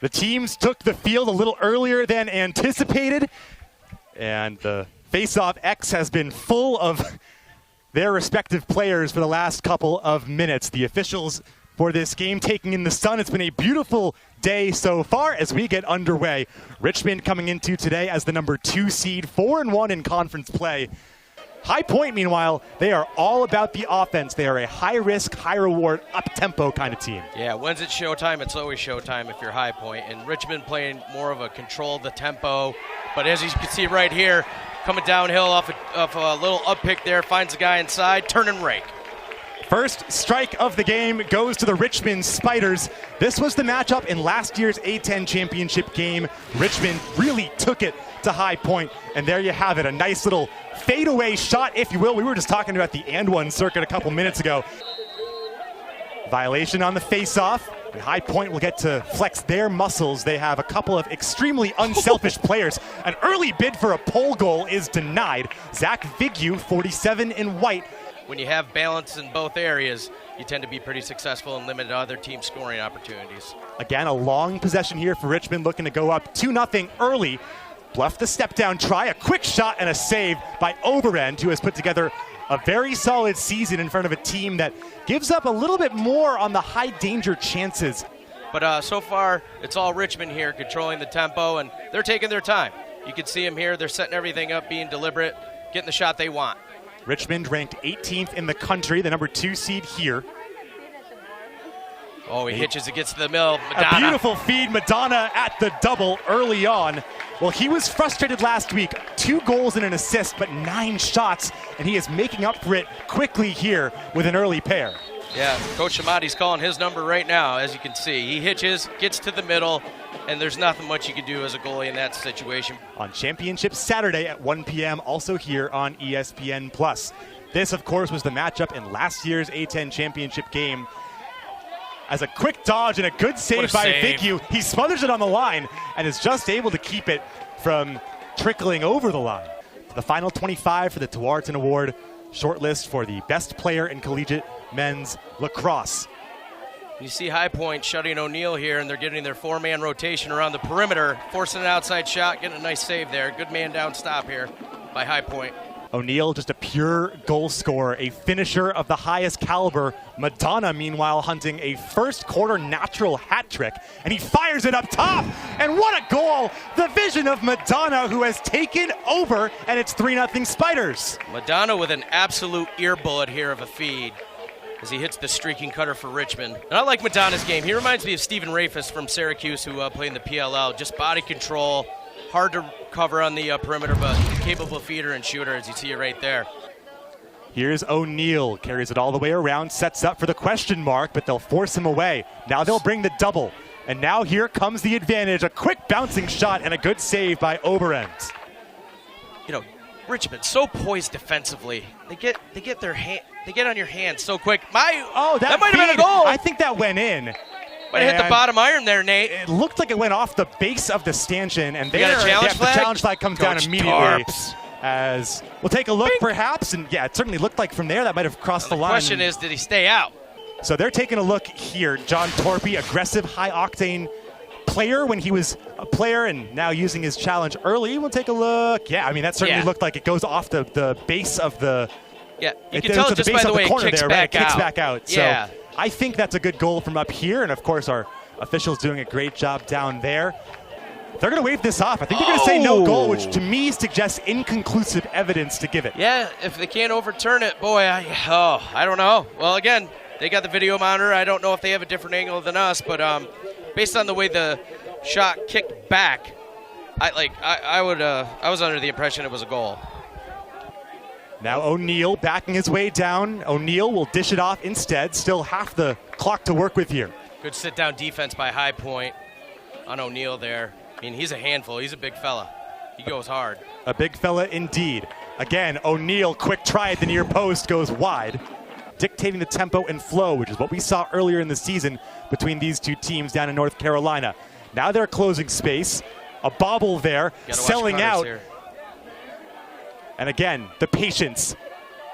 The teams took the field a little earlier than anticipated, and the face-off X has been full of their respective players for the last couple of minutes. The officials for this game taking in the sun. It's been a beautiful day so far as we get underway. Richmond coming into today as the number 2 seed, 4-1 in conference play. High Point, meanwhile, they are all about the offense. They are a high-risk, high-reward, up-tempo kind of team. Yeah, when's it showtime? It's always showtime if you're High Point. And Richmond playing more of a control the tempo. But as you can see right here, coming downhill off a little up pick there, finds the guy inside, turn and rake. First strike of the game goes to the Richmond Spiders. This was the matchup in last year's A-10 championship game. Richmond really took it to High Point, and there you have it, a nice little fadeaway shot, if you will. We were just talking about the and one circuit a couple minutes ago. Violation on the face-off, and High Point will get to flex their muscles. They have a couple of extremely unselfish players. An early bid for a pole goal is denied. Zach Vigue, 47 in white. When you have balance in both areas, you tend to be pretty successful and limit other team scoring opportunities. Again, a long possession here for Richmond, looking to go up 2-0 early. Bluff the step down try, a quick shot and a save by Overend, who has put together a very solid season in front of a team that gives up a little bit more on the high danger chances. But so far, it's all Richmond here controlling the tempo, and they're taking their time. You can see them here. They're setting everything up, being deliberate, getting the shot they want. Richmond ranked 18th in the country, the number 2 seed here. Oh, he hitches, it gets to the middle. Madonna. A beautiful feed, Madonna at the double early on. Well, he was frustrated last week. 2 goals and an assist, but 9 shots, and he is making up for it quickly here with an early pair. Yeah, Coach Shamati's calling his number right now, as you can see. He hitches, gets to the middle, and there's nothing much you can do as a goalie in that situation. On Championship Saturday at 1 p.m., also here on ESPN+. This, of course, was the matchup in last year's A-10 championship game. As a quick dodge and a good save by Vigue, he smothers it on the line and is just able to keep it from trickling over the line. The final 25 for the Tewaaraton Award shortlist for the best player in collegiate men's lacrosse. You see High Point shutting O'Neill here, and they're getting their 4-man rotation around the perimeter, forcing an outside shot, getting a nice save there. Good man down stop here by High Point. O'Neill, just a pure goal scorer, a finisher of the highest caliber. Madonna, meanwhile, hunting a first quarter natural hat trick, and he fires it up top, and what a goal! The vision of Madonna, who has taken over, and it's 3-0 Spiders. Madonna with an absolute ear bullet here of a feed as he hits the streaking cutter for Richmond. And I like Madonna's game. He reminds me of Stephen Rafis from Syracuse, who played in the PLL. Just body control, hard to cover on the perimeter, but capable feeder and shooter, as you see it right there. Here's O'Neill, carries it all the way around, sets up for the question mark, but they'll force him away. Now they'll bring the double, and now here comes the advantage. A quick bouncing shot and a good save by Overend. You know, Richmond so poised defensively. They get on your hands so quick. That might have been a goal. I think that went in. Might have hit the bottom iron there, Nate. It looked like it went off the base of the stanchion, and the challenge flag comes down immediately. Tarps. As we'll take a look, perhaps, and yeah, it certainly looked like from there that might have crossed the line. The question is, did he stay out? So they're taking a look here. John Torpy, aggressive, high-octane player when he was a player, and now using his challenge early. We'll take a look. Yeah, I mean, that certainly looked like it goes off the base of the. Yeah, you can tell just by the way it kicks back out. Yeah. So I think that's a good goal from up here, and of course our officials doing a great job down there. They're going to wave this off. I think they're going to say no goal, which to me suggests inconclusive evidence to give it. Yeah, if they can't overturn it, boy, I don't know. Well, again, they got the video monitor. I don't know if they have a different angle than us, but based on the way the shot kicked back, I was under the impression it was a goal. Now O'Neill backing his way down. O'Neill will dish it off instead. Still half the clock to work with here. Good sit-down defense by High Point on O'Neill there. I mean, he's a handful. He's a big fella. He goes hard. A big fella indeed. Again, O'Neill, quick try at the near post, goes wide. Dictating the tempo and flow, which is what we saw earlier in the season between these two teams down in North Carolina. Now they're closing space. A bobble there, selling out. Here. And again, the patience.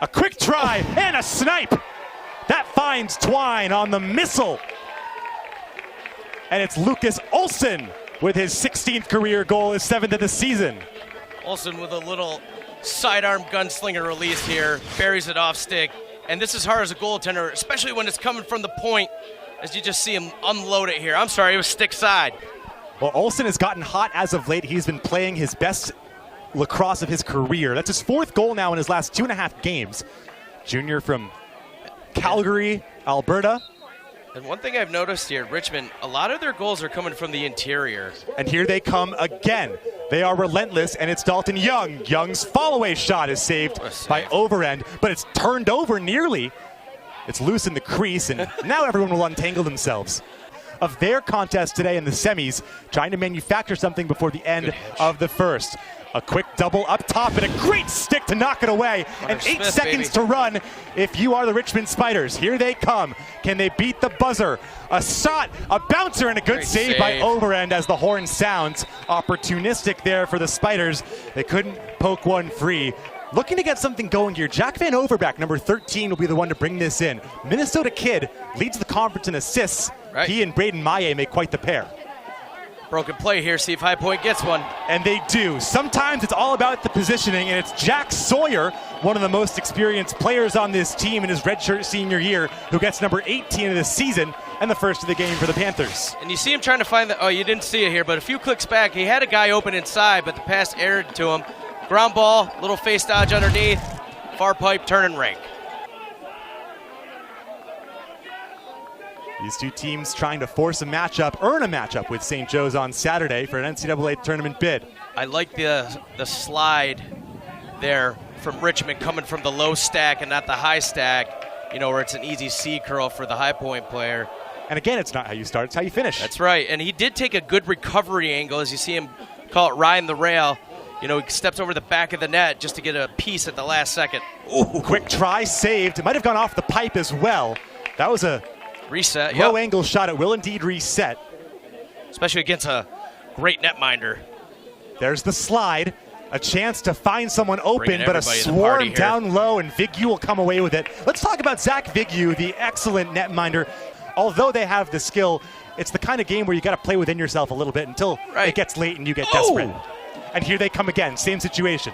A quick try and a snipe. That finds Twine on the missile. And it's Lucas Olsen with his 16th career goal, his 7th of the season. Olsen with a little sidearm gunslinger release here, buries it off stick. And this is hard as a goaltender, especially when it's coming from the point, as you just see him unload it here. I'm sorry, it was stick side. Well, Olsen has gotten hot as of late. He's been playing his best lacrosse of his career. That's his 4th goal now in his last 2.5 games. Junior from Calgary, Alberta. And one thing I've noticed here, Richmond, a lot of their goals are coming from the interior. And here they come again. They are relentless, and it's Dalton Young. Young's fall-away shot is saved by Overend, but it's turned over nearly. It's loose in the crease, and now everyone will untangle themselves. Of their contest today in the semis, trying to manufacture something before the end of the first. A quick double up top and a great stick to knock it away. And 8 seconds to run if you are the Richmond Spiders. Here they come. Can they beat the buzzer? A shot, a bouncer, and a good save by Overend as the horn sounds. Opportunistic there for the Spiders. They couldn't poke one free. Looking to get something going here. Jack Van Overbeck, number 13, will be the one to bring this in. Minnesota kid, leads the conference in assists. Right. He and Braden Maillet make quite the pair. Broken play here, see if High Point gets one. And they do. Sometimes it's all about the positioning, and it's Jack Sawyer, one of the most experienced players on this team in his redshirt senior year, who gets number 18 of the season and the first of the game for the Panthers. And you see him trying to find the, oh, you didn't see it here, but a few clicks back, he had a guy open inside, but the pass aired to him. Ground ball, little face dodge underneath, far pipe, turn and rink. These two teams trying to force a matchup, earn a matchup with St. Joe's on Saturday for an NCAA tournament bid. I like the slide there from Richmond coming from the low stack and not the high stack, you know, where it's an easy C curl for the High Point player. And again, it's not how you start, it's how you finish. That's right, and he did take a good recovery angle as you see him call it riding the rail. You know, he steps over the back of the net just to get a piece at the last second. Ooh, quick try, saved. It might have gone off the pipe as well. That was a reset. Low angle shot. It will indeed reset. Especially against a great netminder. There's the slide. A chance to find someone open, but a swarm down low, and Vigu will come away with it. Let's talk about Zach Vigu, the excellent netminder. Although they have the skill, it's the kind of game where you got to play within yourself a little bit until it gets late and you get desperate. And here they come again, same situation.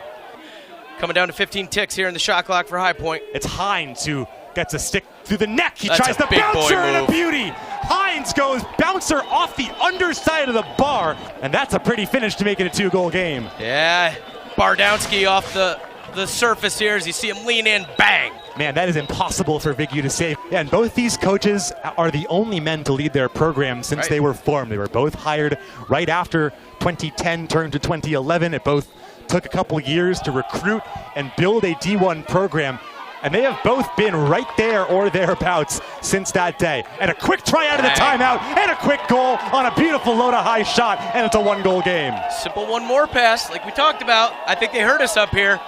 Coming down to 15 ticks here in the shot clock for High Point. It's Hines who gets a stick through the neck. He tries the bouncer and a beauty. Hines goes bouncer off the underside of the bar, and that's a pretty finish to make it a 2-goal game. Yeah, Bardowski off the surface here as you see him lean in, bang. Man, that is impossible for Vigu to save. Yeah, and both these coaches are the only men to lead their program since they were formed. They were both hired right after 2010 turned to 2011. It both took a couple years to recruit and build a D1 program. And they have both been right there or thereabouts since that day. And a quick try out of the timeout and a quick goal on a beautiful low to high shot, and it's a 1-goal game. Simple one more pass, like we talked about. I think they heard us up here.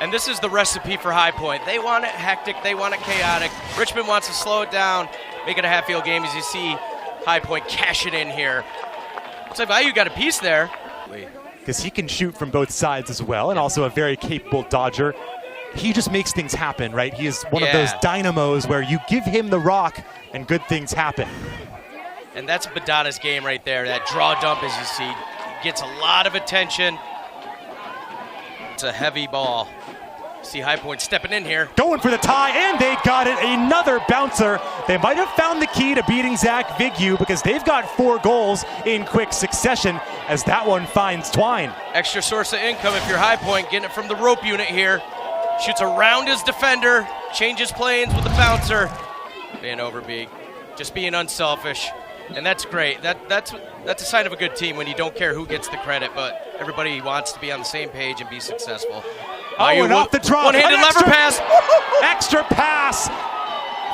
And this is the recipe for High Point. They want it hectic, they want it chaotic. Richmond wants to slow it down, make it a half-field game as you see High Point cash it in here. Looks like Value got a piece there. Because he can shoot from both sides as well, and also a very capable dodger. He just makes things happen, right? He is one of those dynamos where you give him the rock and good things happen. And that's Badana's game right there. That draw dump, as you see, gets a lot of attention. It's a heavy ball. See High Point stepping in here. Going for the tie, and they got it. Another bouncer. They might have found the key to beating Zach Vigu because they've got 4 goals in quick succession as that one finds Twine. Extra source of income if you're High Point, getting it from the rope unit here. Shoots around his defender, changes planes with the bouncer. Van Overbeek, just being unselfish. And that's great. That's a sign of a good team when you don't care who gets the credit, but everybody wants to be on the same page and be successful. And off the draw. One-handed lever pass. Extra pass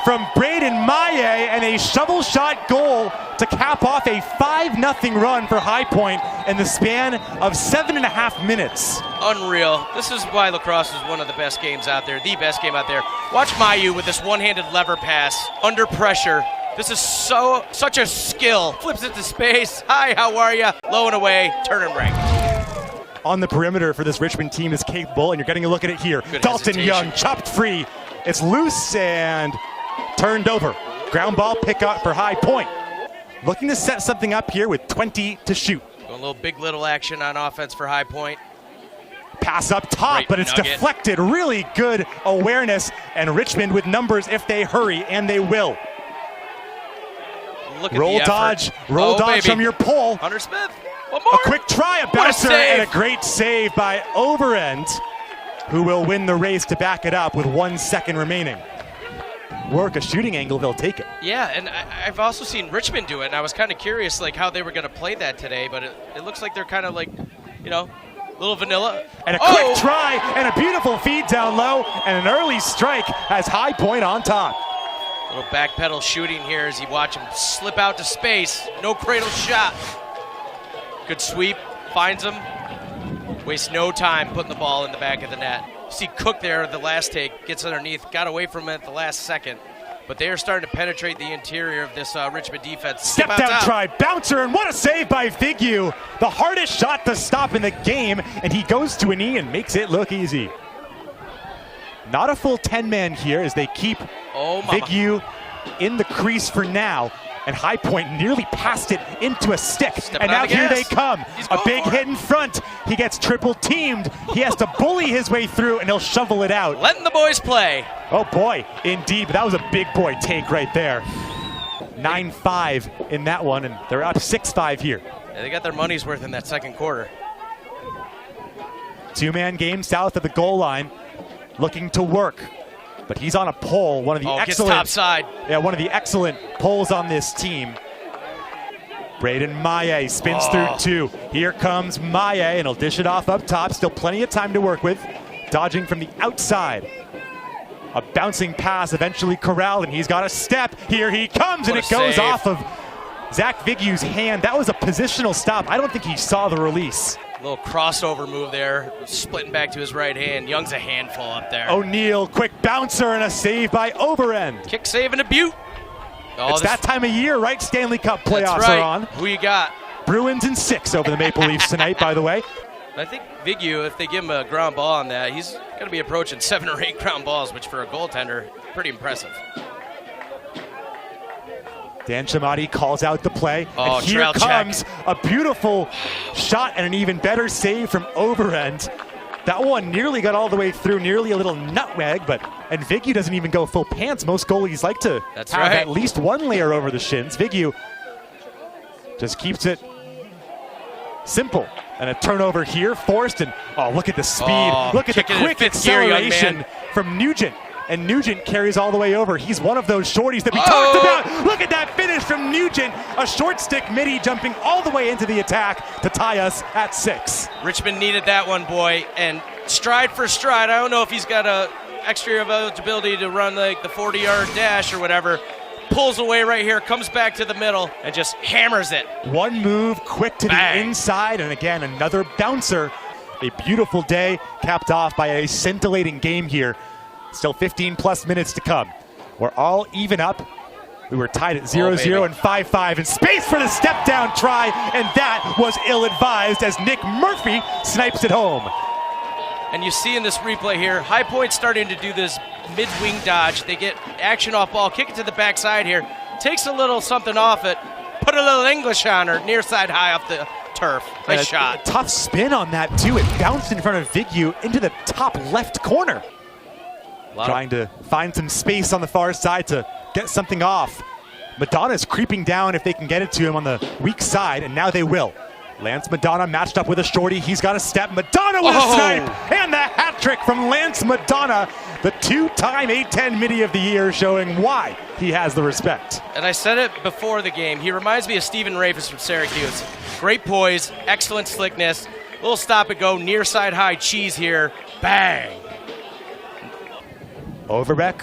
from Braden Maillet and a shovel shot goal to cap off a 5-0 run for High Point in the span of 7.5 minutes. Unreal. This is why lacrosse is one of the best games out there, the best game out there. Watch Mayu with this one-handed lever pass under pressure. This is such a skill. Flips it to space. Hi, how are you? Low and away, turn and rank. On the perimeter for this Richmond team is capable, and you're getting a look at it here. Good Dalton hesitation. Young chopped free. It's loose and turned over. Ground ball pick up for High Point. looking to set something up here with 20 to shoot. Going a little big little action on offense for High Point. Pass up top, Great but it's nugget. deflected. Really good awareness, and Richmond with numbers if they hurry, and they will. Look at Roll the dodge, effort. roll dodge baby. from your pole. Hunter Smith. One more. A quick try, a bouncer, save. and a great save by Overend, who will win the race to back it up with 1 second remaining. Work a shooting angle, they'll take it. Yeah, and I've also seen Richmond do it, and I was kind of curious like how they were going to play that today, but it looks like they're kind of like, you know, little vanilla. And a quick try, and a beautiful feed down low, and an early strike has High Point on top. Little backpedal shooting here as you watch him slip out to space. No cradle shot. Good sweep, finds him. Wastes no time putting the ball in the back of the net. See Cook there, the last take, gets underneath, got away from it at the last second. But they are starting to penetrate the interior of this Richmond defense. Step down try, bouncer, and what a save by Vigu. The hardest shot to stop in the game, and he goes to a knee and makes it look easy. Not a full 10-man here as they keep Vigu in the crease for now. And High Point nearly passed it into a stick. Stepping and now on the here gas. they come. A big hit in front. He gets triple teamed. He has to bully his way through, and he'll shovel it out. Letting the boys play. Oh boy, indeed, but that was a big boy take right there. 9-5 in that one, and they're up 6-5 here. Yeah, they got their money's worth in that second quarter. Two-man game south of the goal line, looking to work. But he's on a pole, one of the excellent, gets topside. Yeah, one of the excellent poles on this team. Braden Maye spins through two. Here comes Maye, and he'll dish it off up top. Still plenty of time to work with. Dodging from the outside. A bouncing pass eventually corralled, and he's got a step. Here he comes, and it goes off of Zach Vigu's hand. That was a positional stop. I don't think he saw the release. Little crossover move there, splitting back to his right hand. Young's a handful up there. O'Neal, quick bouncer, and a save by Overend. Kick save and a butte. It's that time of year, right? Stanley Cup playoffs That's right. are on. Who you got? Bruins in 6 over the Maple Leafs tonight, by the way. I think Vigu, if they give him a ground ball on that, he's going to be approaching 7 or 8 ground balls, which for a goaltender, pretty impressive. Dan Chamati calls out the play. And here trail comes check. a beautiful shot and an even better save from Overend. That one nearly got all the way through, nearly a little nutmeg, and Vigu doesn't even go full pants. Most goalies like to have at least one layer over the shins. Vigu just keeps it simple. And a turnover here, forced, and look at the speed. Look at the quick acceleration from Nugent. And Nugent carries all the way over. He's one of those shorties that we talked about. Look at that finish from Nugent. A short stick midi jumping all the way into the attack to tie us at 6. Richmond needed that one, boy. And stride for stride, I don't know if he's got a extra ability to run like the 40-yard dash or whatever. Pulls away right here, comes back to the middle, and just hammers it. One move, quick to the inside, and again, another bouncer. A beautiful day, capped off by a scintillating game here. Still 15-plus minutes to come. We're all even up. We were tied at 0-0 and 5-5. And space for the step-down try, and that was ill-advised as Nick Murphy snipes it home. And you see in this replay here, High Point starting to do this mid-wing dodge. They get action off ball, kick it to the backside here. Takes a little something off it, put a little English on her, near side high off the turf. Nice shot. A tough spin on that, too. It bounced in front of Vigu into the top left corner. Trying to find some space on the far side to get something off. Madonna's creeping down if they can get it to him on the weak side, and now they will. Lance Madonna matched up with a shorty. He's got a step. Madonna with a snipe, and the hat trick from Lance Madonna, the 2-time A-10 midi of the year, showing why he has the respect. And I said it before the game. He reminds me of Stephen Rafis from Syracuse. Great poise, excellent slickness. Little stop and go, near side high cheese here. Bang. Overbeck.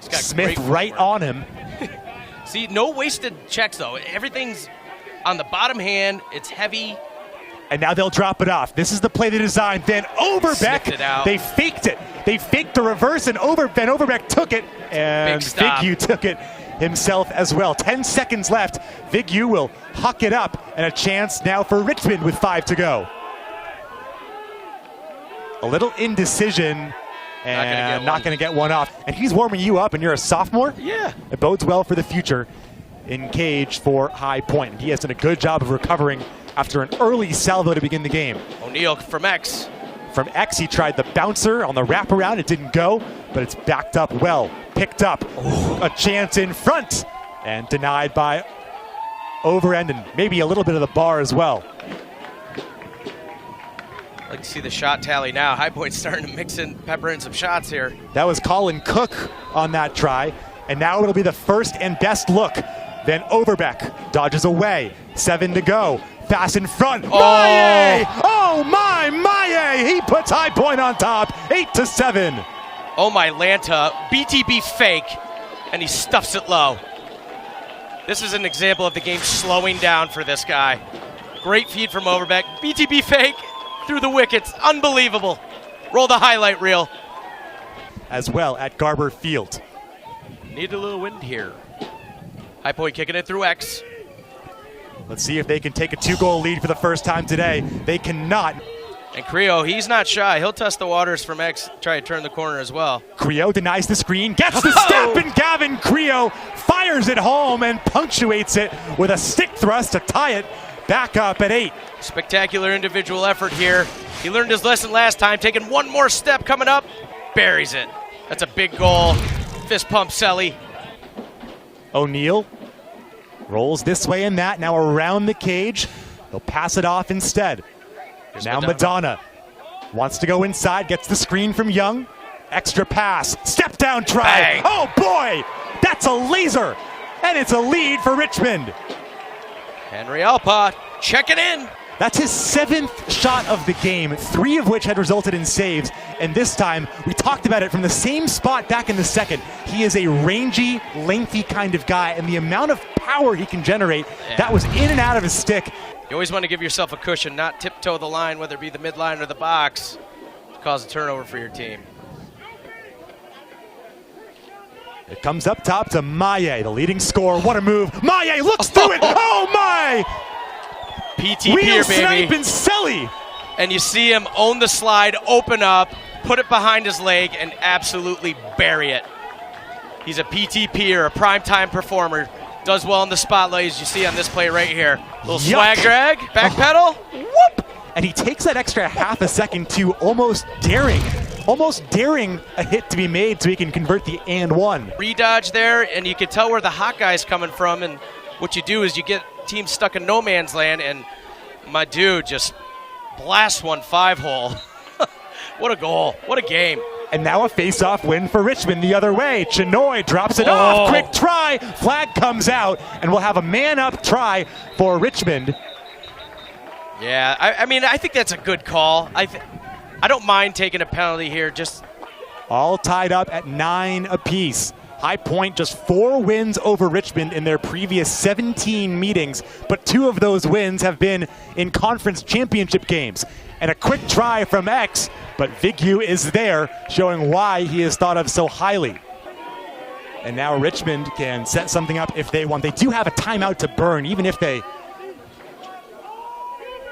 Smith right on him. See, no wasted checks, though. Everything's on the bottom hand. It's heavy. And now they'll drop it off. This is the play they designed. Then Overbeck, they faked it. They faked the reverse, and Overbeck took it. And Vigu took it himself as well. 10 seconds left. Vigu will huck it up, and a chance now for Richmond with 5 to go. A little indecision. And not going to get one off. And he's warming you up, and you're a sophomore? Yeah. It bodes well for the future in cage for High Point. He has done a good job of recovering after an early salvo to begin the game. O'Neal from X. From X, he tried the bouncer on the wraparound. It didn't go, but it's backed up well. Picked up. Ooh, a chance in front, and denied by Overend and maybe a little bit of the bar as well. I'd like to see the shot tally now. High Point's starting to mix in, pepper in some shots here. That was Colin Cook on that try, and now it'll be the first and best look. Then Overbeck dodges away. 7 to go. Pass in front. Maye! Oh my, Maye! He puts High Point on top. 8-7. Oh my Lanta, BTB fake, and he stuffs it low. This is an example of the game slowing down for this guy. Great feed from Overbeck. BTB fake through the wickets. Unbelievable. Roll the highlight reel. As well at Garber Field. Need a little wind here. High Point kicking it through X. Let's see if they can take a 2-goal lead for the first time today. They cannot. And Creo, he's not shy. He'll test the waters from X, try to turn the corner as well. Creo denies the screen, gets the step, and Gavin Creo fires it home and punctuates it with a stick thrust to tie it back up at 8. Spectacular individual effort here. He learned his lesson last time, taking one more step coming up, buries it. That's a big goal. Fist pump, Selly. O'Neal rolls this way and that, now around the cage. He'll pass it off instead. Here's now Madonna wants to go inside, gets the screen from Young. Extra pass, step down try. Bang. Oh boy, that's a laser. And it's a lead for Richmond. Henry Alpott checking in. That's his 7th shot of the game, 3 of which had resulted in saves. And this time, we talked about it from the same spot back in the second. He is a rangy, lengthy kind of guy, and the amount of power he can generate, that was in and out of his stick. You always want to give yourself a cushion, not tiptoe the line, whether it be the midline or the box, to cause a turnover for your team. It comes up top to Maye, the leading scorer. What a move. Maye looks through it. Oh my! PT Wheel Pier, snipe baby. and Selly. And you see him own the slide, open up, put it behind his leg, and absolutely bury it. He's a PT Pier, a primetime performer. Does well in the spotlight, as you see on this play right here. Little swag drag, back pedal, whoop! And he takes that extra half a second to almost daring a hit to be made so he can convert the and one. Redodge there, and you can tell where the hot guy's coming from, and what you do is you get teams stuck in no man's land, and my dude just blasts one 5-hole. What a goal, what a game. And now a face-off win for Richmond the other way. Chinoy drops it off, quick try, flag comes out, and we'll have a man-up try for Richmond. Yeah, I mean, I think that's a good call. I don't mind taking a penalty here, just... All tied up at 9 apiece. High Point just 4 wins over Richmond in their previous 17 meetings, but 2 of those wins have been in conference championship games. And a quick try from X, but Vigu is there, showing why he is thought of so highly. And now Richmond can set something up if they want. They do have a timeout to burn, even if they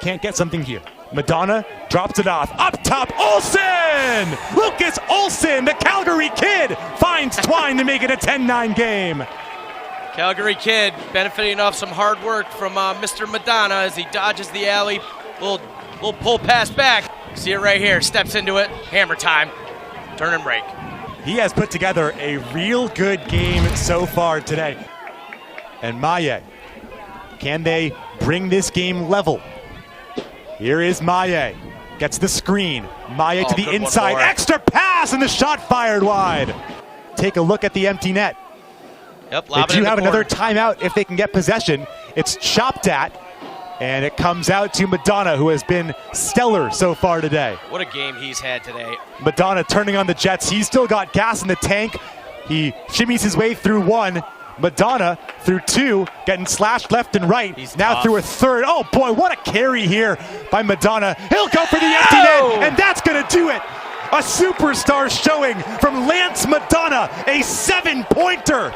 can't get something here. Madonna drops it off. Up top, Olsen! Lucas Olsen, the Calgary kid, finds Twine to make it a 10-9 game. Calgary kid benefiting off some hard work from Mr. Madonna as he dodges the alley. Little pull pass back. See it right here. Steps into it. Hammer time. Turn and break. He has put together a real good game so far today. And Maye, can they bring this game level? Here is Maye. Gets the screen. Maye to the inside. Extra pass, and the shot fired wide. Take a look at the empty net. Yep, they do have another timeout if they can get possession. It's chopped at, and it comes out to Madonna, who has been stellar so far today. What a game he's had today. Madonna turning on the Jets. He's still got gas in the tank. He shimmies his way through 1. Madonna through 2, getting slashed left and right. He's now tough. Through a 3rd. Oh boy, what a carry here by Madonna. He'll go for the empty net, and that's gonna do it. A superstar showing from Lance Madonna, a 7-pointer.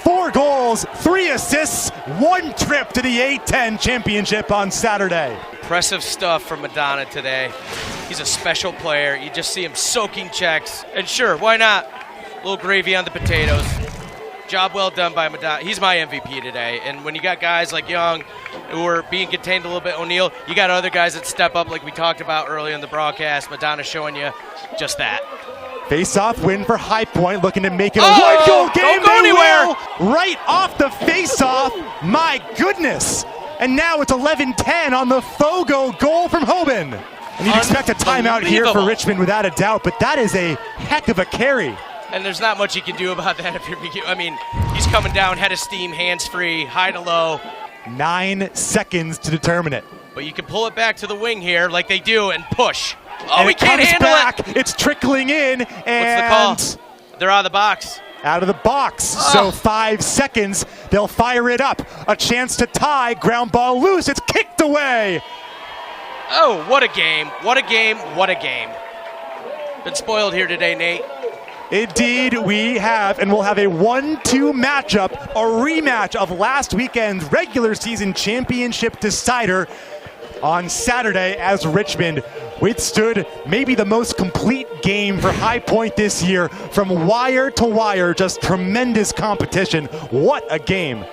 4 goals, 3 assists, 1 trip to the A-10 championship on Saturday. Impressive stuff from Madonna today. He's a special player. You just see him soaking checks. And sure, why not? A little gravy on the potatoes. Job well done by Madonna. He's my MVP today. And when you got guys like Young who are being contained a little bit, O'Neal, you got other guys that step up like we talked about earlier in the broadcast. Madonna showing you just that. Face-off win for High Point, looking to make it a one-goal game. Don't go anywhere. Right off the face-off. My goodness. And now it's 11-10 on the Fogo goal from Hoban. And you'd expect a timeout here for Richmond without a doubt, but that is a heck of a carry. And there's not much you can do about that if you're. I mean, he's coming down, head of steam, hands free, high to low. 9 seconds to determine it. But you can pull it back to the wing here, like they do, and push. Oh, and we can't handle back. it. It's trickling in, and what's the call? They're out of the box. Out of the box. So 5 seconds. They'll fire it up. A chance to tie. Ground ball loose. It's kicked away. Oh, what a game. What a game. What a game. Been spoiled here today, Nate. Indeed, we have, and we'll have a 1-2 matchup, a rematch of last weekend's regular season championship decider on Saturday as Richmond withstood maybe the most complete game for High Point this year from wire to wire. Just tremendous competition. What a game.